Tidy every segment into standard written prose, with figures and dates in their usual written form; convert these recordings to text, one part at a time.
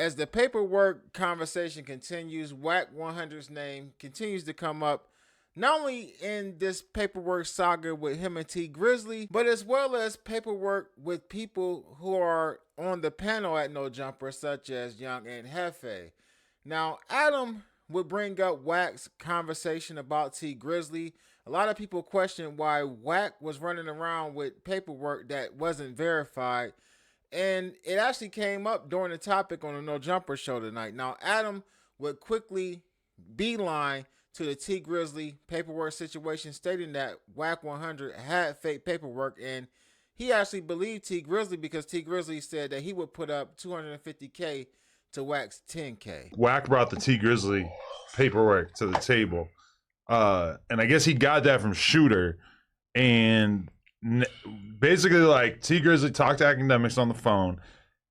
As the paperwork conversation continues, Wack 100's name continues to come up, not only in this paperwork saga with him and T Grizzly, but as well as paperwork with people who are on the panel at No Jumper, such as Young and Jefe. Now, Adam would bring up Wack's conversation about T Grizzly. A lot of people question why Wack was running around with paperwork that wasn't verified. And it actually came up during the topic on the No Jumper show tonight. Now, Adam would quickly beeline to the T Grizzly paperwork situation, stating that Wack 100 had fake paperwork, and he actually believed T Grizzly because T Grizzly said that he would put up $250K to Wack's $10K. Wack brought the T Grizzly paperwork to the table, and I guess he got that from Shooter, and basically, like, T Grizzly talked to academics on the phone,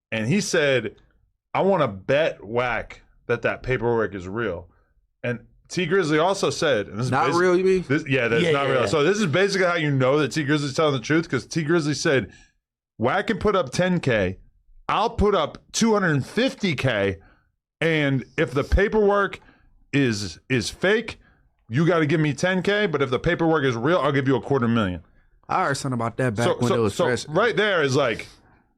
and he said, I want to bet Wack that paperwork is real. And T Grizzly also said, and this is not real, you mean? That's not real. So this is basically how you know that T Grizzly's telling the truth, because T Grizzly said, Wack can put up 10K, I'll put up 250K, and if the paperwork is fake, you got to give me 10K, but if the paperwork is real, I'll give you $250,000. I heard something about that back when it was fresh. Right there is like,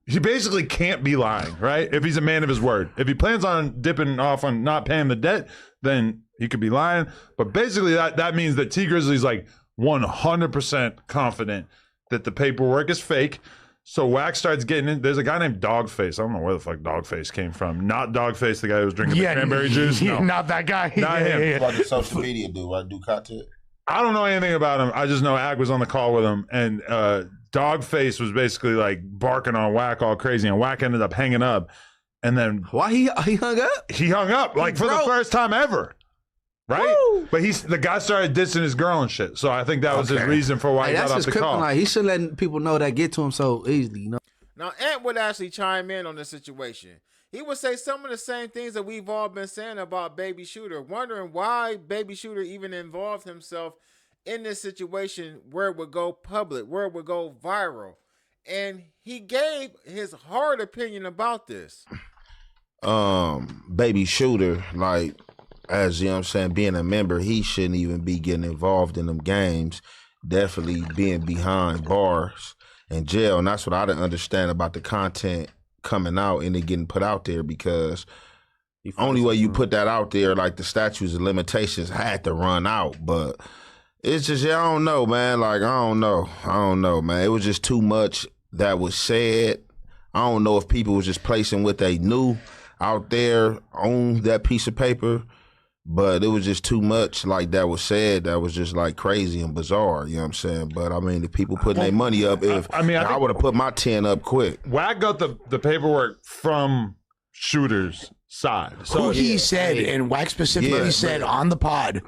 he basically can't be lying, right? If he's a man of his word. If he plans on dipping off on not paying the debt, then he could be lying. But basically that means that T Grizzly's like 100% confident that the paperwork is fake. So Wack starts getting in. There's a guy named Dogface. I don't know where the fuck Dogface came from. Not Dogface, the guy who was drinking the cranberry juice. No. Not that guy. Not him. What does social media do? What do content? I don't know anything about him. I just know Ag was on the call with him, and Dogface was basically like barking on Wack all crazy, and Wack ended up hanging up. And then why he hung up? He hung up like for the first time ever, right? Woo! But the guy started dissing his girl and shit. So I think that was his reason for why he got off the call. Like, he should let people know that get to him so easily, you know. Now, Ant would actually chime in on the situation. He would say some of the same things that we've all been saying about Baby Shooter, wondering why Baby Shooter even involved himself in this situation where it would go public, where it would go viral. And he gave his hard opinion about this. Baby Shooter, like, as you know what I'm saying, being a member, he shouldn't even be getting involved in them games. Definitely being behind bars and jail. And that's what I didn't understand about the content coming out and it getting put out there, because only way you put that out there, like the statutes of limitations had to run out. But it's just, I don't know, man. Like, I don't know, man. It was just too much that was said. I don't know if people was just placing what they knew out there on that piece of paper, but it was just too much like that was said that was just like crazy and bizarre, you know what I'm saying? But I mean, the people putting their money up, I would have put my 10 up quick. Wack got the paperwork from Shooter's side. So he said, and Wack specifically said on the pod,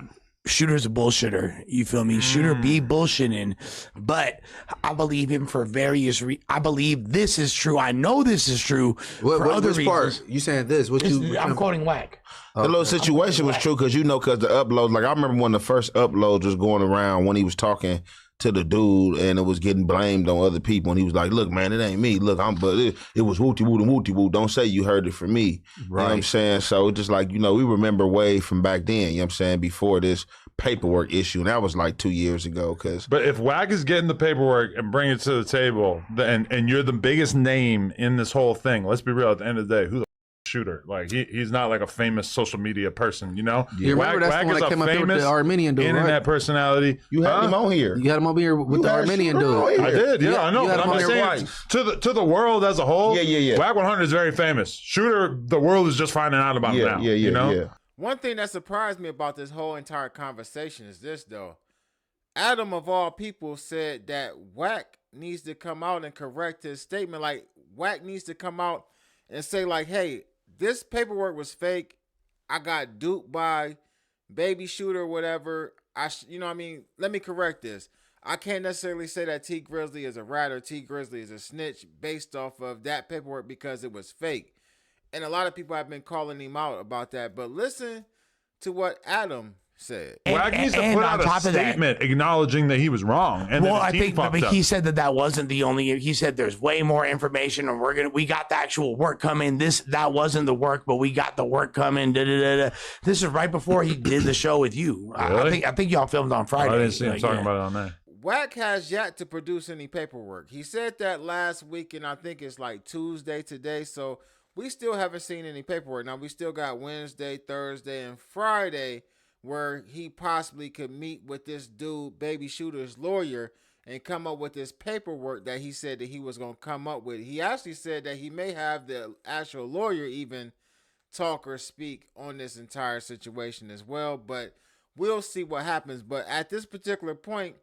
Shooter's a bullshitter. You feel me? Shooter be bullshitting, but I believe him for various I believe this is true. I know this is true for other reasons. Part? You saying this? I'm quoting Wack. The little situation was true because the uploads, like I remember when the first uploads was going around when he was talking to the dude and it was getting blamed on other people, and he was like, look, man, it ain't me. Look, it was wooty-woo and wooty-woo. Don't say you heard it from me. Right. You know what I'm saying? So it's just like, we remember way from back then, you know what I'm saying, before this paperwork issue, and that was like 2 years ago. But if Wack is getting the paperwork and bringing it to the table, and you're the biggest name in this whole thing, let's be real, at the end of the day, who the Shooter? Like, he's not like a famous social media person, you know? Yeah. You remember that's the one that came up here with the Armenian dude, internet personality. You had him on here. You had him over here with the Armenian dude. I did, yeah, I know. But I'm just saying, to the world as a whole, Wack 100 is very famous. Shooter, the world is just finding out about him now, you know? Yeah. One thing that surprised me about this whole entire conversation is this, though. Adam, of all people, said that Wack needs to come out and correct his statement. Like, Wack needs to come out and say, like, hey, this paperwork was fake. I got duped by Baby Shooter or whatever. Let me correct this. I can't necessarily say that T Grizzly is a rat or T Grizzly is a snitch based off of that paperwork because it was fake. And a lot of people have been calling him out about that. But listen to what Adam said. Wack needs to put out a statement acknowledging that he was wrong. And well, I think but he said that wasn't the only. He said there's way more information, and we got the actual work coming. That wasn't the work, but we got the work coming. Da, da, da, da. This is right before he did the show with you. Really? I think y'all filmed on Friday. I didn't see him talking about it on there. Wack has yet to produce any paperwork. He said that last week, and I think it's like Tuesday today. So we still haven't seen any paperwork. Now we still got Wednesday, Thursday, and Friday, where he possibly could meet with this dude, Baby Shooter's lawyer, and come up with this paperwork that he said that he was going to come up with. He actually said that he may have the actual lawyer even talk or speak on this entire situation as well, but we'll see what happens. But at this particular point,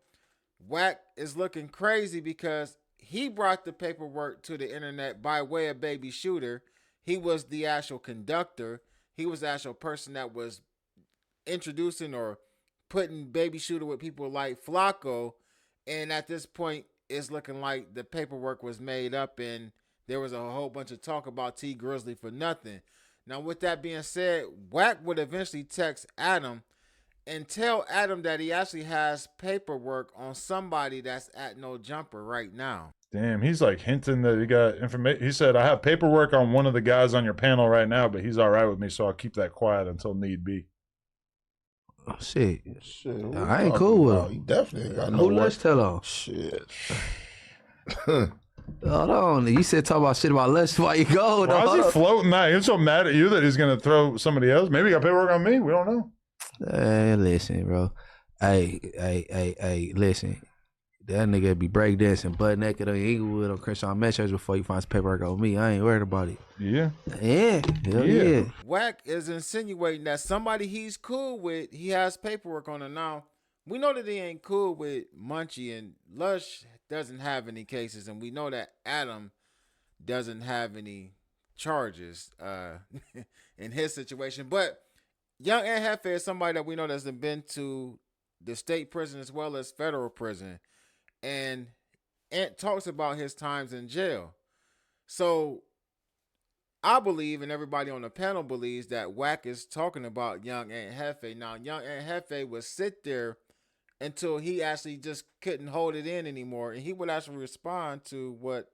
Wack is looking crazy because he brought the paperwork to the internet by way of Baby Shooter. He was the actual conductor. He was the actual person that was introducing or putting Baby Shooter with people like Flacco, and at this point it's looking like the paperwork was made up and there was a whole bunch of talk about T Grizzly for nothing. Now with that being said, Wack would eventually text Adam and tell Adam that he actually has paperwork on somebody that's at No Jumper right now. Damn, he's like hinting that he got information. He said, I have paperwork on one of the guys on your panel right now, but he's all right with me, so I'll keep that quiet until need be. Oh, shit. I ain't cool with him. He definitely ain't got no Who work. let's tell on? Shit. Hold on. You said talk about shit about Les while you go. Why is he floating that? He's so mad at you that he's going to throw somebody else. Maybe he got paperwork on me. We don't know. Hey, listen, bro. Hey, listen. That nigga be breakdancing butt naked on Inglewood on Crenshaw Metros before he finds paperwork on me. I ain't worried about it. Yeah. Hell yeah. Wack is insinuating that somebody he's cool with, he has paperwork on him. Now, we know that he ain't cool with Munchie, and Lush doesn't have any cases, and we know that Adam doesn't have any charges in his situation. But Young and Jefe is somebody that we know that's been to the state prison as well as federal prison. And Ant talks about his times in jail. So I believe, and everybody on the panel believes, that Wack is talking about Young Ant Jefe. Now, Young Ant Jefe would sit there until he actually just couldn't hold it in anymore. And he would actually respond to what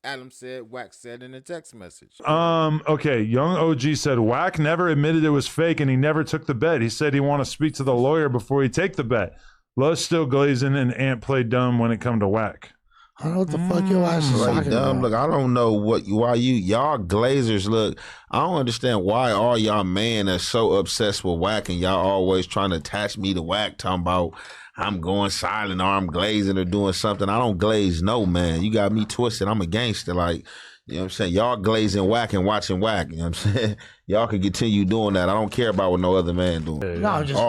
Adam said, Wack said in a text message. Okay, Young OG said Wack never admitted it was fake and he never took the bet. He said he want to speak to the lawyer before he take the bet. Lush still glazing and Ant played dumb when it come to Wack. I don't know what the fuck your ass is talking about. Look, I don't know why y'all Glazers look. I don't understand why all y'all men are so obsessed with Wack and y'all always trying to attach me to Wack, talking about I'm going silent or I'm glazing or doing something. I don't glaze no man. You got me twisted. I'm a gangster. Like, you know what I'm saying? Y'all glazing Wack and watching Wack. You know what I'm saying? Y'all can continue doing that. I don't care about what no other man doing. No, I'm just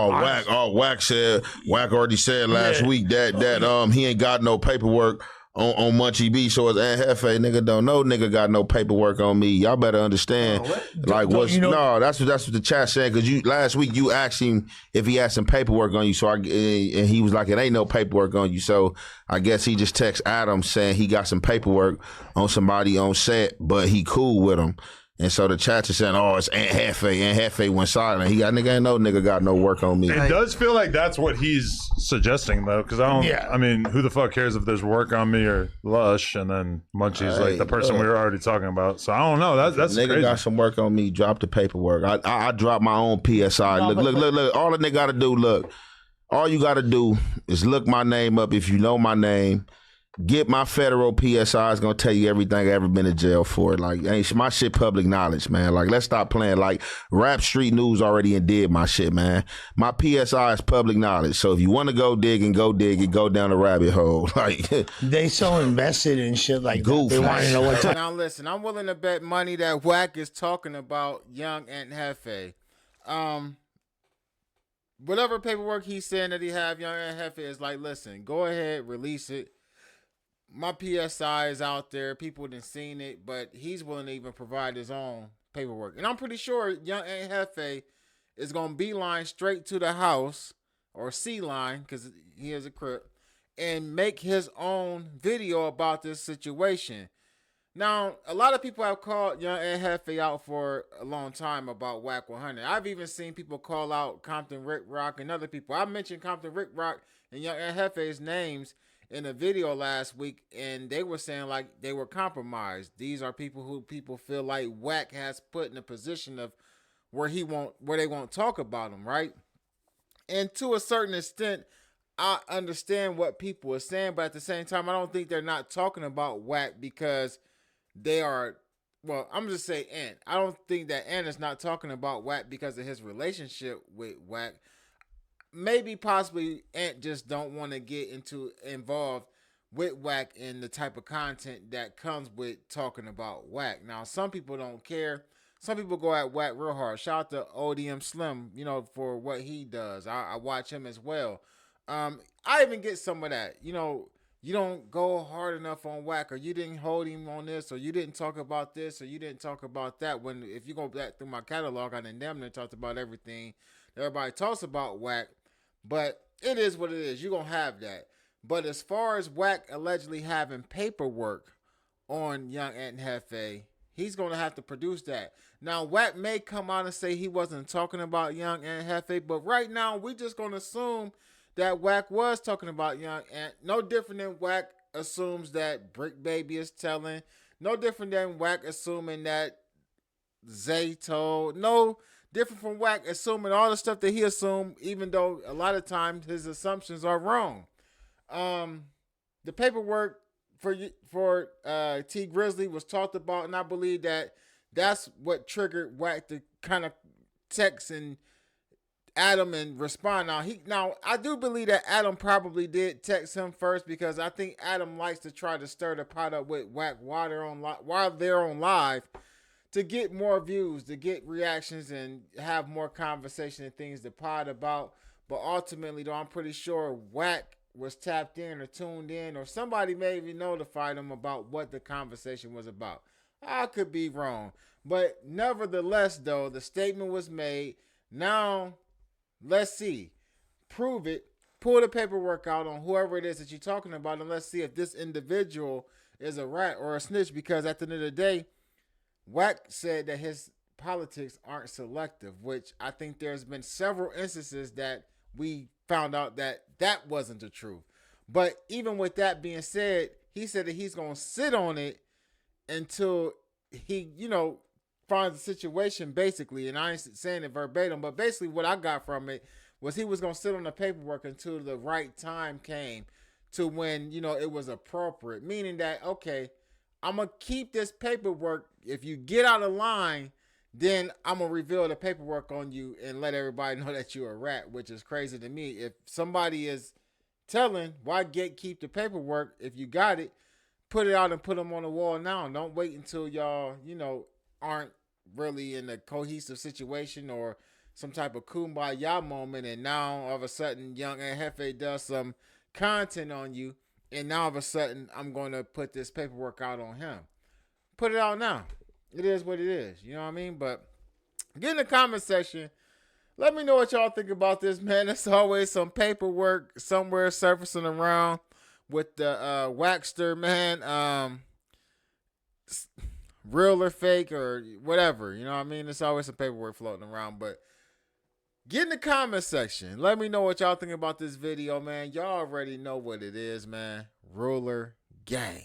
Wack said, Wack already said last week that he ain't got no paperwork on Munchie B, so it's Aunt Jefe. Nigga don't know nigga got no paperwork on me. Y'all better understand. That's what the chat said, because you last week you asked him if he had some paperwork on you, and he was like, it ain't no paperwork on you. So I guess he just text Adam saying he got some paperwork on somebody on set, but he cool with him. And so the chat is saying, oh, it's Aunt Jefe. Aunt Jefe went silent. Nigga got no work on me. It does feel like that's what he's suggesting, though, because I mean, who the fuck cares if there's work on me or Lush, and then Munchie's like the person we were already talking about. So I don't know. That's nigga crazy. Got some work on me. Drop the paperwork. I dropped my own PSI. Look. All the nigga got to do, all you got to do is look my name up if you know my name. Get my federal PSI. Is gonna tell you everything I ever been in jail for. Like, ain't my shit public knowledge, man. Like, let's stop playing. Like, Rap Street News already did my shit, man. My PSI is public knowledge. So if you want to go dig and go down the rabbit hole. Like, they so invested in shit like goof. They want to know what. Now listen, I'm willing to bet money that Wack is talking about Young Aunt Jefe. Whatever paperwork he's saying that he have, Young Aunt Jefe is like, listen, go ahead, release it. My PSI is out there. People done seen it, but he's willing to even provide his own paperwork. And I'm pretty sure Young Aunt Jefe is going to beeline straight to the house, or C-line, because he is a crip, and make his own video about this situation. Now, a lot of people have called Young and Jefe out for a long time about Wack 100. I've even seen people call out Compton Rick Rock and other people. I mentioned Compton Rick Rock and Young and Jefe's names in a video last week, and they were saying like they were compromised. These are people who people feel like Wack has put in a position of where they won't talk about him, right? And to a certain extent, I understand what people are saying, but at the same time, I don't think they're not talking about Wack because they are, well, I'm just saying Ant. I don't think that Ant is not talking about Wack because of his relationship with Wack. Maybe possibly Ant just don't want to get involved with Wack in the type of content that comes with talking about Wack. Now, some people don't care. Some people go at Wack real hard. Shout out to ODM Slim, for what he does. I watch him as well. I even get some of that. You don't go hard enough on Wack, or you didn't hold him on this, or you didn't talk about this, or you didn't talk about that. When if you go back through my catalog, I done damn near talked about everything. Everybody talks about Wack, but it is what it is. You're going to have that. But as far as Wack allegedly having paperwork on Young Ant and Jefe, he's going to have to produce that. Now, Wack may come out and say he wasn't talking about Young Ant and Jefe, but right now, we're just going to assume that Wack was talking about Young Ant. No different than Wack assumes that Brick Baby is telling. No different than Wack assuming that Zay told. No different from Wack assuming all the stuff that he assumed, even though a lot of times his assumptions are wrong. The paperwork for T Grizzly was talked about, and I believe that that's what triggered Wack to kind of text and Adam and respond. Now I do believe that Adam probably did text him first, because I think Adam likes to try to stir the pot up with Wack while they're on live to get more views, to get reactions, and have more conversation and things to pod about. But ultimately, though, I'm pretty sure Wack was tapped in or tuned in, or somebody maybe notified him about what the conversation was about. I could be wrong, but nevertheless, though, the statement was made. Now, let's see. Prove it. Pull the paperwork out on whoever it is that you're talking about, and let's see if this individual is a rat or a snitch, because at the end of the day, Wack said that his politics aren't selective, which I think there's been several instances that we found out that wasn't the truth. But even with that being said, he said that he's going to sit on it until he, finds the situation, basically. And I ain't saying it verbatim, but basically what I got from it was he was going to sit on the paperwork until the right time came to when, it was appropriate. Meaning that, okay, I'm going to keep this paperwork. If you get out of line, then I'm going to reveal the paperwork on you and let everybody know that you're a rat, which is crazy to me. If somebody is telling, why gatekeep the paperwork? If you got it, put it out and put them on the wall now. Don't wait until y'all, aren't really in a cohesive situation or some type of kumbaya moment, and now all of a sudden Young and Jefe does some content on you, and now all of a sudden I'm going to put this paperwork out on him. Put it out now. It is what it is. You know what I mean? But get in the comment section. Let me know what y'all think about this, man. There's always some paperwork somewhere surfacing around with the Wackster, man. Real or fake or whatever. You know what I mean? There's always some paperwork floating around. But get in the comment section. Let me know what y'all think about this video, man. Y'all already know what it is, man. Ruler Gang.